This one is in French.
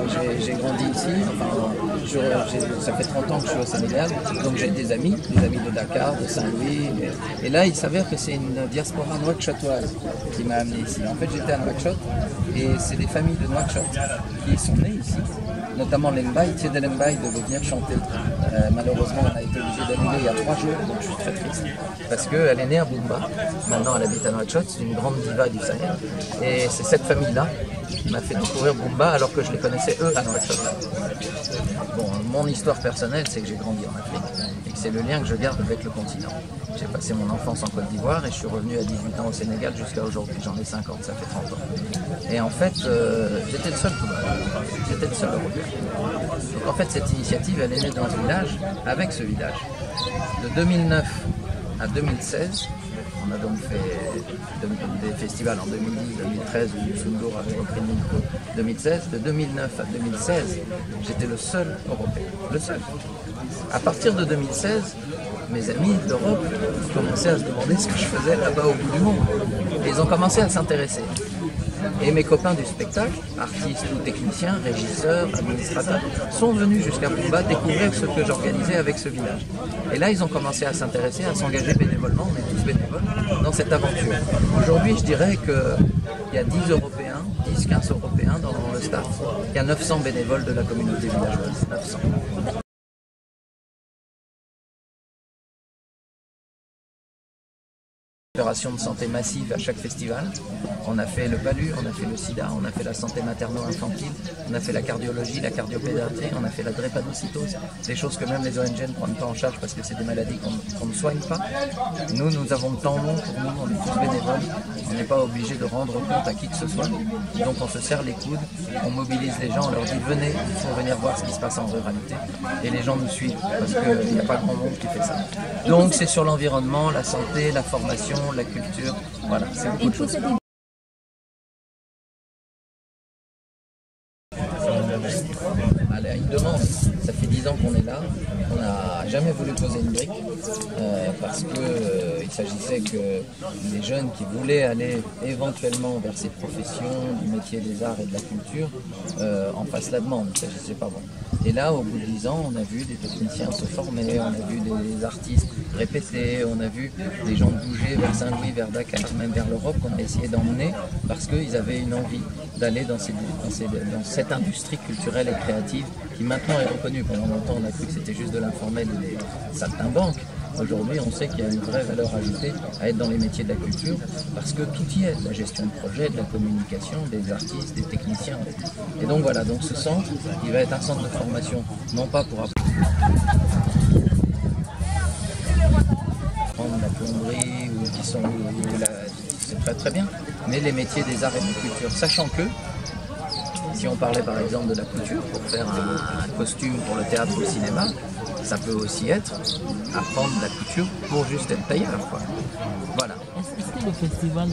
j'ai grandi ici, ça fait 30 ans que je suis au Sénégal, donc j'ai des amis de Dakar, de Saint-Louis, et là il s'avère que c'est une diaspora nouakchotoise qui m'a amené ici. En fait j'étais à Nouakchott, et c'est des familles de Nouakchott qui sont nées ici, notamment Lembaï, Thiedé Lembaï devait venir chanter. Malheureusement on a été obligé d'annuler il y a 3 jours, donc je suis très triste, parce qu'elle est née à Boumba, maintenant elle habite à Nouakchott, c'est une grande diva du Sahel, et c'est cette famille-là qui m'a fait découvrir Boumba alors que je les connaissais eux à Nouakchott. Bon, mon histoire personnelle, c'est que j'ai grandi en Afrique et que c'est le lien que je garde avec le continent. J'ai passé mon enfance en Côte d'Ivoire et je suis revenu à 18 ans au Sénégal jusqu'à aujourd'hui. J'en ai 50, ça fait 30 ans. Et en fait, j'étais le seul j'étais le seul Européen. Donc en fait, cette initiative, elle est née dans ce village, avec ce village. De 2009 à 2016, on a donc fait des festivals en 2010, 2013, où Sundour avait repris le micro, 2016. De 2009 à 2016, j'étais le seul Européen, le seul. À partir de 2016, mes amis d'Europe commençaient à se demander ce que je faisais là-bas au bout du monde. Et ils ont commencé à s'intéresser. Et mes copains du spectacle, artistes ou techniciens, régisseurs, administrateurs, sont venus jusqu'à Boumba découvrir ce que j'organisais avec ce village. Et là, ils ont commencé à s'intéresser, à s'engager bénévolement, on est tous bénévoles, dans cette aventure. Aujourd'hui, je dirais qu'il y a 10 Européens, 10-15 Européens dans le staff. Il y a 900 bénévoles de la communauté villageoise, 900. Opération de santé massive à chaque festival. On a fait le palu, on a fait le sida, on a fait la santé materno-infantile, on a fait la cardiologie, la cardiopédiatrie, on a fait la drépanocytose, des choses que même les ONG ne prennent pas en charge parce que c'est des maladies qu'on ne soigne pas. Nous avons le temps long pour nous, on est tous bénévoles, on n'est pas obligé de rendre compte à qui que ce soit. Donc on se serre les coudes, on mobilise les gens, on leur dit venez, il faut venir voir ce qui se passe en ruralité. Et les gens nous suivent parce qu'il n'y a pas grand monde qui fait ça. Donc c'est sur l'environnement, la santé, la formation, la culture, voilà, c'est beaucoup de choses. Allez, une demande, ça fait 10 ans qu'on est là, on n'a jamais voulu poser une brique parce qu'il s'agissait que les jeunes qui voulaient aller éventuellement vers ces professions du métier des arts et de la culture en fassent la demande, il ne s'agissait pas bon. Et là, au bout de 10 ans, on a vu des techniciens se former, on a vu des artistes répéter, on a vu des gens bouger vers Saint-Louis, vers Dakar, même vers l'Europe, qu'on a essayé d'emmener parce qu'ils avaient une envie d'aller dans cette industrie culturelle et créative qui maintenant est reconnue. Pendant longtemps, on a cru que c'était juste de l'informel et des saltimbanques. Aujourd'hui, on sait qu'il y a une vraie valeur ajoutée à être dans les métiers de la culture parce que tout y est, de la gestion de projet, de la communication, des artistes, des techniciens. Et donc voilà, donc ce centre, il va être un centre de formation, non pas pour apprendre la plomberie ou qui sont c'est très très bien, mais les métiers des arts et de la culture, sachant que si on parlait par exemple de la couture pour faire un costume pour le théâtre ou le cinéma, ça peut aussi être apprendre la couture pour juste être tailleur, quoi. Voilà. Est-ce que le festival